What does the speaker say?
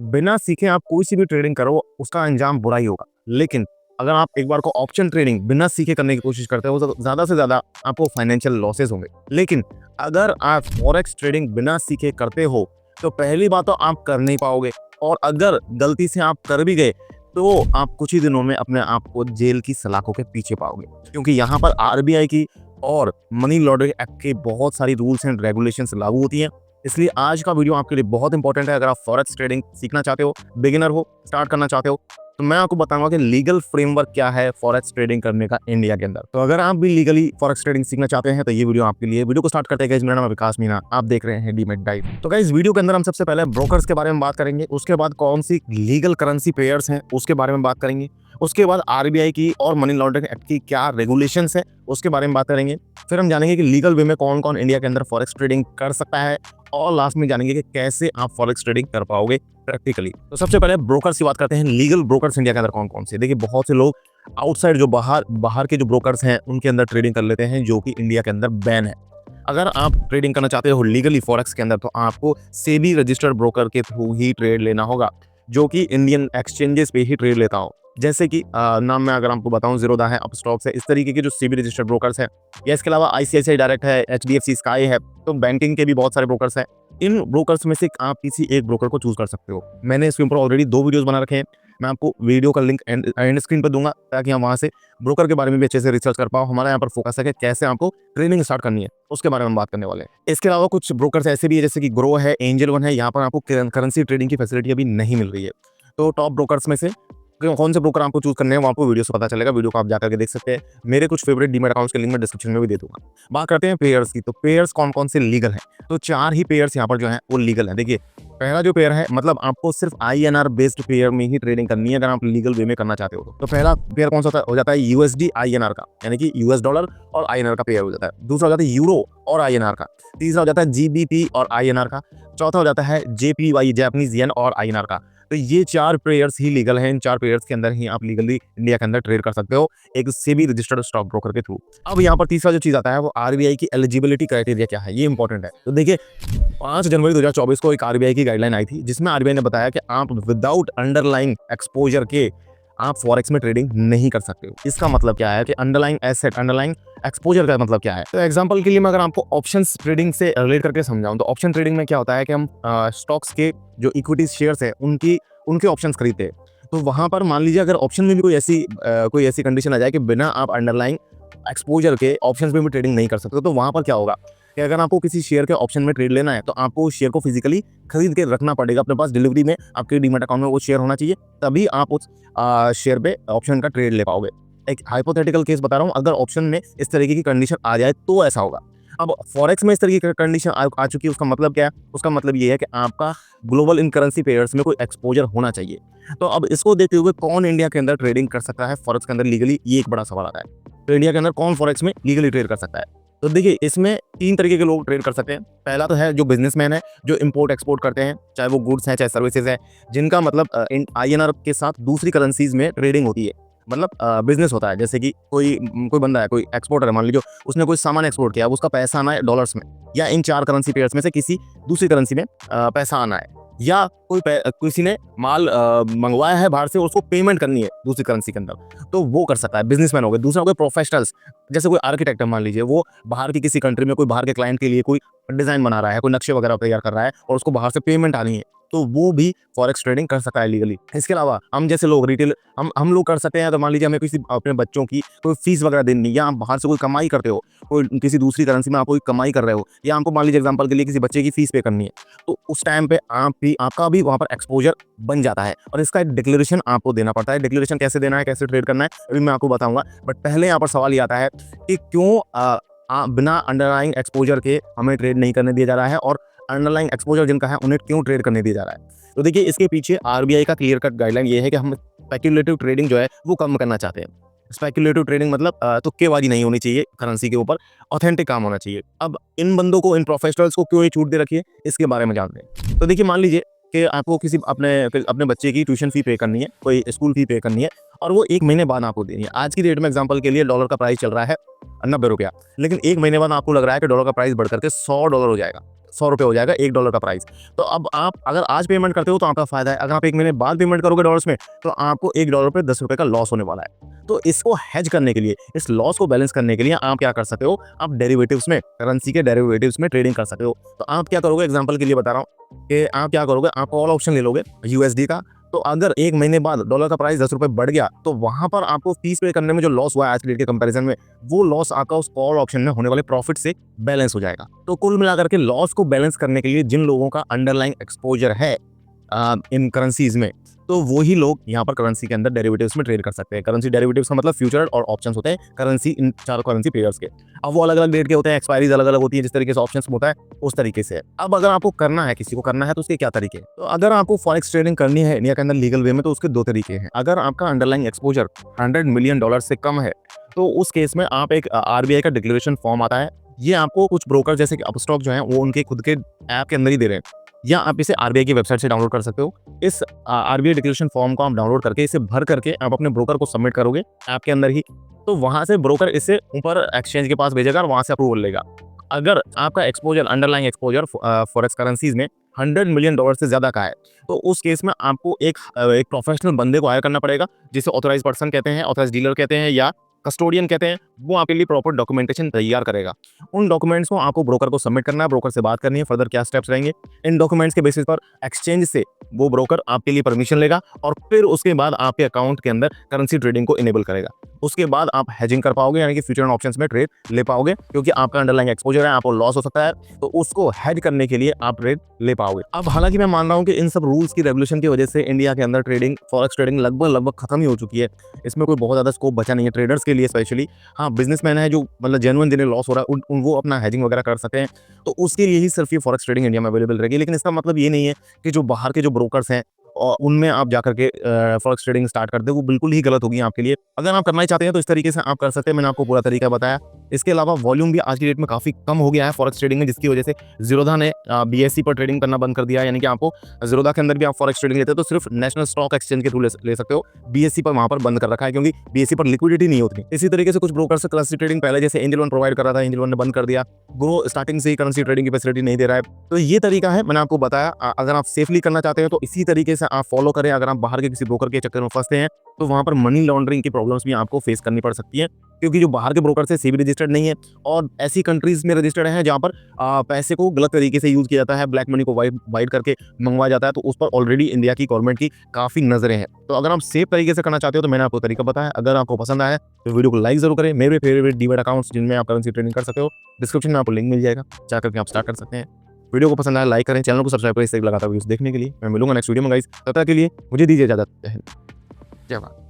बिना सीखे आप कोई सी भी ट्रेडिंग करो उसका अंजाम बुरा ही होगा। लेकिन अगर आप एक बार को ऑप्शन ट्रेडिंग बिना सीखे करने की कोशिश करते हो तो ज़्यादा से ज़्यादा आपको फाइनेंशियल लॉसेस होंगे। लेकिन अगर आप फॉरेक्स ट्रेडिंग बिना सीखे करते हो तो पहली बात तो आप कर नहीं पाओगे, और अगर गलती से आप कर भी गए तो आप कुछ ही दिनों में अपने आप को जेल की सलाखों के पीछे पाओगे, क्योंकि यहाँ पर आरबीआई की और मनी लॉन्ड्रिंग एक्ट के बहुत सारी रूल्स एंड रेगुलेशंस लागू होती हैं। इसलिए आज का वीडियो आपके लिए बहुत इंपॉर्टेंट है। अगर आप फॉरेक्स ट्रेडिंग सीखना चाहते हो, बिगिनर हो, स्टार्ट करना चाहते हो, तो मैं आपको बताऊंगा कि लीगल फ्रेमवर्क क्या है फॉरेक्स ट्रेडिंग करने का इंडिया के अंदर। तो अगर आप भी लीगली फॉरेक्स ट्रेडिंग सीखना चाहते हैं तो ये वीडियो आपके लिए। वीडियो को स्टार्ट करते हैं गाइस, मेरा नाम है विकास मीना, आप देख रहे हैं डीमैट डाइव। तो गाइस वीडियो के अंदर हम सबसे पहले ब्रोकर्स के बारे में बात करेंगे, उसके बाद कौन सी लीगल करेंसी पेयर्स हैं उसके बारे में बात करेंगे, उसके बाद आरबीआई की और मनी लॉन्ड्रिंग एक्ट की क्या रेगुलेशंस है उसके बारे में बात करेंगे। फिर हम जानेंगे कि लीगल वे में कौन कौन इंडिया के अंदर फॉरेक्स ट्रेडिंग कर सकता है, और लास्ट में जानेंगे कि कैसे आप फॉरेक्स ट्रेडिंग कर पाओगे प्रैक्टिकली। तो सबसे पहले ब्रोकर्स की बात करते हैं। लीगल ब्रोकर्स इंडिया के अंदर कौन कौन से। देखिए, बहुत से लोग आउटसाइड जो बाहर के जो ब्रोकर्स हैं उनके अंदर ट्रेडिंग कर लेते हैं, जो कि इंडिया के अंदर बैन है। अगर आप ट्रेडिंग करना चाहते हो लीगली फॉरेक्स के अंदर तो आपको सेबी रजिस्टर्ड ब्रोकर के थ्रू ही ट्रेड लेना होगा, जो कि इंडियन एक्सचेंजेस पे ही ट्रेड लेता हो। जैसे कि नाम में अगर आपको बताऊं, ज़ीरोधा है, अपस्टॉक्स है, इस तरीके के जो सेबी रजिस्टर्ड ब्रोकर्स हैं, या इसके अलावा आईसीआईसीआई डायरेक्ट है, एचडीएफसी स्काई है। तो बैंकिंग के भी बहुत सारे ब्रोकर्स हैं। इन ब्रोकर्स में से आप किसी एक ब्रोकर को चूज कर सकते हो। मैंने इसके ऊपर ऑलरेडी 2 वीडियोस बना रखे हैं, मैं आपको वीडियो का लिंक एंड स्क्रीन पर दूंगा, ताकि हम वहां से ब्रोकर के बारे में भी अच्छे से रिसर्च कर पाओ। हमारा यहाँ पर फोकस है कि कैसे आपको ट्रेडिंग स्टार्ट करनी है, उसके बारे में हम बात करने वाले हैं। इसके अलावा कुछ ब्रोकर्स ऐसे भी है जैसे कि ग्रो है, एंजल वन है, यहाँ पर आपको करेंसी ट्रेडिंग की फैसिलिटी अभी नहीं मिल रही है। तो टॉप ब्रोकर्स में से कौन से ब्रोकर आपको चूज करने हैं वो आपको वीडियो से पता चलेगा। वीडियो को आप जाकर के देख सकते हैं। मेरे कुछ फेवरेट डीमैट अकाउंट्स के लिंक मैं डिस्क्रिप्शन में भी दे दूंगा। बात करते हैं पेयर्स की। तो पेयर्स कौन कौन से लीगल हैं, तो 4 ही पेयर्स यहाँ पर जो है वो लीगल है। देखिए, पहला जो पेयर है, मतलब आपको सिर्फ आईएनआर बेस्ड पेयर में ही ट्रेडिंग करनी है अगर आप लीगल वे में करना चाहते हो। तो पहला पेयर कौन सा हो जाता है, यूएसडी आईएनआर का, यानी कि यूएस डॉलर और आईएनआर का पेयर हो जाता है। दूसरा हो जाता है यूरो और आईएनआर का। तीसरा हो जाता है जीबीपी और आईएनआर का। चौथा हो जाता है जेपीवाई, जापानीज येन और आईएनआर का। तो ये 4 पेयर्स ही लीगल हैं। इन 4 पेयर्स के अंदर ही आप लीगली इंडिया के अंदर ट्रेड कर सकते हो, एक सेबी रजिस्टर्ड स्टॉक ब्रोकर के थ्रू। अब यहाँ पर तीसरा जो चीज आता है वो आरबीआई की एलिजिबिलिटी क्राइटेरिया क्या है, ये इंपॉर्टेंट है। तो देखिए, 5 जनवरी 2024 को एक आरबीआई की गाइडलाइन आई थी, जिसमें आरबीआई ने बताया कि आप विदाउट अंडरलाइंग एक्सपोजर के आप फॉरेक्स में ट्रेडिंग नहीं कर सकते हो। इसका मतलब क्या है कि अंडरलाइंग एसेट, अंडरलाइंग एक्सपोजर का मतलब क्या है। तो एग्जांपल के लिए मैं अगर आपको ऑप्शंस ट्रेडिंग से रिलेट करके समझाऊं, तो ऑप्शन ट्रेडिंग में क्या होता है कि हम स्टॉक्स के जो इक्विटी शेयर्स है उनके ऑप्शंस खरीदते हैं। तो वहां पर मान लीजिए अगर ऑप्शन में भी कोई ऐसी कंडीशन आ जाए कि बिना आप अंडरलाइंग एक्सपोजर के ऑप्शंस में भी ट्रेडिंग नहीं कर सकते, तो वहां पर क्या होगा कि अगर आपको किसी शेयर के ऑप्शन में ट्रेड लेना है तो आपको उस शेयर को फिजिकली खरीद के रखना पड़ेगा अपने पास। डिलीवरी में आपके डीमैट अकाउंट में वो शेयर होना चाहिए, तभी आप उस शेयर पे ऑप्शन का ट्रेड ले पाओगे। एक हाइपोथेटिकल केस बता रहा हूँ, अगर ऑप्शन में इस तरीके की कंडीशन आ जाए तो ऐसा होगा। अब फॉरेक्स में इस तरीके की कंडीशन आ चुकी है, उसका मतलब क्या है, उसका मतलब ये है कि आपका ग्लोबल इन करेंसी पेयर्स में कोई एक्सपोजर होना चाहिए। तो अब इसको देखते हुए कौन इंडिया के अंदर ट्रेडिंग कर सकता है फॉरेक्स के अंदर लीगली, ये एक बड़ा सवाल आता है। तो इंडिया के अंदर कौन फॉरेक्स में लीगली ट्रेड कर सकता है। तो देखिए, इसमें 3 तरीके के लोग ट्रेड कर सकते हैं। पहला तो है जो बिजनेसमैन है, जो इंपोर्ट एक्सपोर्ट करते हैं, चाहे वो गुड्स हैं चाहे सर्विसेज हैं, जिनका मतलब आईएनआर के साथ दूसरी करेंसीज में ट्रेडिंग होती है, मतलब बिजनेस होता है। जैसे कि कोई बंदा है, कोई एक्सपोर्टर है, मान लीजिए उसने कोई सामान एक्सपोर्ट किया, उसका पैसा आना है डॉलर्स में, या इन 4 करेंसी पेयर्स में से किसी दूसरी करेंसी में पैसा आना है, या किसी ने माल मंगवाया है बाहर से, उसको पेमेंट करनी है दूसरी करेंसी के अंदर, तो वो कर सकता है, बिजनेसमैन हो गए। दूसरा हो गया प्रोफेशनल्स, जैसे कोई आर्किटेक्ट है, मान लीजिए वो बाहर की किसी कंट्री में कोई बाहर के क्लाइंट के लिए कोई डिजाइन बना रहा है, कोई नक्शे वगैरह तैयार कर रहा है और उसको बाहर से पेमेंट आनी है, तो वो भी फॉरेक्स ट्रेडिंग कर सकता है लीगली। इसके अलावा हम जैसे लोग रिटेल हम लोग कर सकते हैं। तो मान लीजिए हमें किसी अपने बच्चों की कोई फीस वगैरह देनी, या आप बाहर से कोई कमाई करते हो, कोई किसी दूसरी करेंसी में आप कोई कमाई कर रहे हो, या हमको मान लीजिए एग्जांपल के लिए किसी बच्चे की फीस पे करनी है, तो उस टाइम पे आपका भी वहाँ पर एक्सपोजर बन जाता है, और इसका एक डिक्लेरेशन आपको देना पड़ता है। डिक्लेरेशन कैसे देना है, कैसे ट्रेड करना है, अभी मैं आपको बताऊंगा। बट पहले यहाँ पर सवाल ये आता है कि क्यों बिना अंडरलाइंग एक्सपोजर के हमें ट्रेड नहीं करने दिया जा रहा है, और अंडरलाइंग एक्सपोजर जिनका है उन्हें क्यों ट्रेड करने दिया जा रहा है। तो देखिए, इसके पीछे आरबीआई का क्लियर कट गाइडलाइन ये है कि हम स्पेक्युलेटिव ट्रेडिंग जो है वो कम करना चाहते हैं। स्पेक्युलेटिव ट्रेडिंग मतलब तुक्केबाजी नहीं होनी चाहिए करेंसी के ऊपर, ऑथेंटिक काम होना चाहिए। अब इन बंदों को, इन प्रोफेशनल्स को क्यों ये छूट दे रखी है, इसके बारे में जानते हैं। तो देखिए, मान लीजिए कि आपको किसी अपने बच्चे की ट्यूशन फी पे करनी है, कोई स्कूल फी पे करनी है, और वो 1 महीने बाद आपको देनी है। आज की डेट में एग्जांपल के लिए डॉलर का प्राइस चल रहा है ₹90, लेकिन 1 महीने बाद आपको लग रहा है कि डॉलर का प्राइस बढ़ करके $100 हो जाएगा, ₹100 हो जाएगा $1 का प्राइस। तो अब आप अगर आज पेमेंट करते हो तो आपका फायदा है, अगर आप 1 महीने बाद पेमेंट करोगे डॉलर्स में तो आपको $1 पे ₹10 का लॉस होने वाला है। तो इसको हेज करने के लिए, इस लॉस को बैलेंस करने के लिए आप क्या कर सकते हो, आप डेरिवेटिव्स में, करेंसी के डेरिवेटिव्स में ट्रेडिंग कर सकते हो। तो आप क्या करोगे, एग्जांपल के लिए बता रहा हूँ कि आप क्या करोगे, आप कॉल ऑप्शन ले लोगे यूएसडी का। तो अगर 1 महीने बाद डॉलर का प्राइस ₹10 बढ़ गया तो वहां पर आपको फीस पे करने में जो लॉस हुआ है आज की डेट के कंपैरिजन में, वो लॉस आपका उस कॉल ऑप्शन में होने वाले प्रॉफिट से बैलेंस हो जाएगा। तो कुल मिलाकर के लॉस को बैलेंस करने के लिए जिन लोगों का अंडरलाइंग एक्सपोजर है इन करेंसीज में, तो वही लोग यहाँ पर करेंसी के अंदर डेरिवेटिव्स में ट्रेड कर सकते हैं। करेंसी डेरिवेटिव्स का मतलब फ्यूचर और ऑप्शंस होते हैं करेंसी, इन चारों करेंसी पेयर्स के। अब वो अलग अलग डेट के होते हैं, एक्सपायरीज अलग अलग होती है, जिस तरीके से ऑप्शंस होता है उस तरीके से। अब अगर आपको करना है, किसी को करना है, तो उसके क्या तरीके हैं? तो अगर आपको फॉरेक्स ट्रेडिंग करनी है इंडिया के अंदर लीगल वे में, तो उसके 2 तरीके हैं। अगर आपका अंडरलाइंग एक्सपोजर $100 मिलियन से कम है तो उस केस में आप एक आरबीआई का डिक्लेरेशन फॉर्म आता है, ये आपको कुछ ब्रोकर जैसे कि अपस्टॉक जो है वो उनके खुद के ऐप के अंदर ही दे रहे हैं, या आप इसे आरबीआई की वेबसाइट से डाउनलोड कर सकते हो। इस आरबीआई डिक्लेरेशन फॉर्म को आप डाउनलोड करके इसे भर करके आप अपने ब्रोकर को सबमिट करोगे ऐप के अंदर ही, तो वहां से ब्रोकर इसे ऊपर एक्सचेंज के पास भेजेगा और वहां से अप्रूवल लेगा। अगर आपका exposure, underlying exposure forex currencies में $100 मिलियन से ज्यादा का है, तो उस केस में आपको एक प्रोफेशनल बंदे को हायर करना पड़ेगा, जिसे ऑथराइज पर्सन कहते हैं, ऑथराइज डीलर कहते हैं, या कस्टोडियन कहते हैं। वो आपके लिए प्रॉपर डॉक्यूमेंटेशन तैयार करेगा। उन डॉक्यूमेंट्स को आपको ब्रोकर को सबमिट करना है, ब्रोकर से बात करनी है फर्दर क्या स्टेप्स रहेंगे। इन डॉक्यूमेंट्स के बेसिस पर एक्सचेंज से वो ब्रोकर आपके लिए परमिशन लेगा और फिर उसके बाद आपके अकाउंट के अंदर करेंसी ट्रेडिंग को इनेबल करेगा। उसके बाद आप हेजिंग कर पाओगे, यानी कि फ्यूचर एंड ऑप्शंस में ट्रेड ले पाओगे, क्योंकि आपका अंडरलाइंग एक्सपोजर है, आपको लॉस हो सकता है, तो उसको हेज करने के लिए आप ट्रेड ले पाओगे। अब हालांकि मैं मान रहा हूं कि इन सब रूल्स की रेवोल्यूशन की वजह से इंडिया के अंदर ट्रेडिंग, फॉरेक्स ट्रेडिंग लगभग खत्म ही हो चुकी है। इसमें कोई बहुत ज्यादा स्कोप बचा नहीं है ट्रेडर्स के लिए स्पेशली। हाँ, बिजनेसमैन है जो मतलब जेन्युइन जिन्हें लॉस हो रहा है वो अपना हेजिंग वगैरह कर सकते हैं, तो उसके लिए ही सिर्फ ये फॉरेक्स ट्रेडिंग इंडिया में अवेलेबल रहेगी। लेकिन इसका मतलब ये नहीं है कि जो बाहर के जो ब्रोकर्स हैं और उनमें आप जाकर के फॉरेक्स ट्रेडिंग स्टार्ट कर दे, वो बिल्कुल ही गलत होगी आपके लिए। अगर आप करना ही चाहते हैं तो इस तरीके से आप कर सकते हैं, मैंने आपको पूरा तरीका बताया। इसके अलावा वॉल्यूम भी आज की डेट में काफी कम हो गया है फॉरेक्स ट्रेडिंग में, जिसकी वजह से ज़ीरोधा ने बीएससी पर ट्रेडिंग करना बंद कर दिया है। यानी कि आपको ज़ीरोधा के अंदर भी आप फॉरेक्स ट्रेडिंग लेते हो तो सिर्फ नेशनल स्टॉक एक्सचेंज के थ्रू ले सकते हो, बीएससी पर वहां पर बंद कर रखा है, क्योंकि बीएससी पर लिक्विडिटी नहीं होती। इसी तरीके से कुछ ब्रोकर्स करेंसी ट्रेडिंग पहले जैसे एंजल वन प्रोवाइड कर रहा था, एंजल वन ने बंद कर दिया। वो स्टार्टिंग से ही करेंसी ट्रेडिंग की फैसिलिटी नहीं दे रहा है। तो ये तरीका है, मैंने आपको बताया। अगर आप सेफली करना चाहते हैं तो इसी तरीके से आप फॉलो करें। अगर आप बाहर के किसी ब्रोकर के चक्कर में फंसते हैं तो वहां पर मनी लॉन्ड्रिंग की प्रॉब्लम्स भी आपको फेस करनी पड़ सकती है, क्योंकि जो बाहर के ब्रोकर से सेबी रजिस्टर्ड नहीं है और ऐसी कंट्रीज में रजिस्टर्ड है जहां पर पैसे को गलत तरीके से यूज किया जाता है, ब्लैक मनी को वाइड करके मंगवाया जाता है, तो उस पर ऑलरेडी इंडिया की गवर्नमेंट की काफी नजरें हैं। तो अगर आप सेफ तरीके से करना चाहते हो तो मैंने आपको तरीका बताया। अगर आपको पसंद आया तो वीडियो को लाइक जरूर करें। मेरे फेवरेट डीमैट अकाउंट्स जिनमें आप करेंसी ट्रेडिंग कर सकते हो, डिस्क्रिप्शन में आपको लिंक मिल जाएगा, जाकर के आप स्टार्ट कर सकते हैं। वीडियो को पसंद आया लाइक करें, चैनल को सब्सक्राइब करें इस तरह लगातार वीडियोस देखने के लिए। मैं मिलूंगा नेक्स्ट वीडियो में गाइस, तब तक के लिए मुझे दीजिए इजाजत। जय हिंद, जय भारत।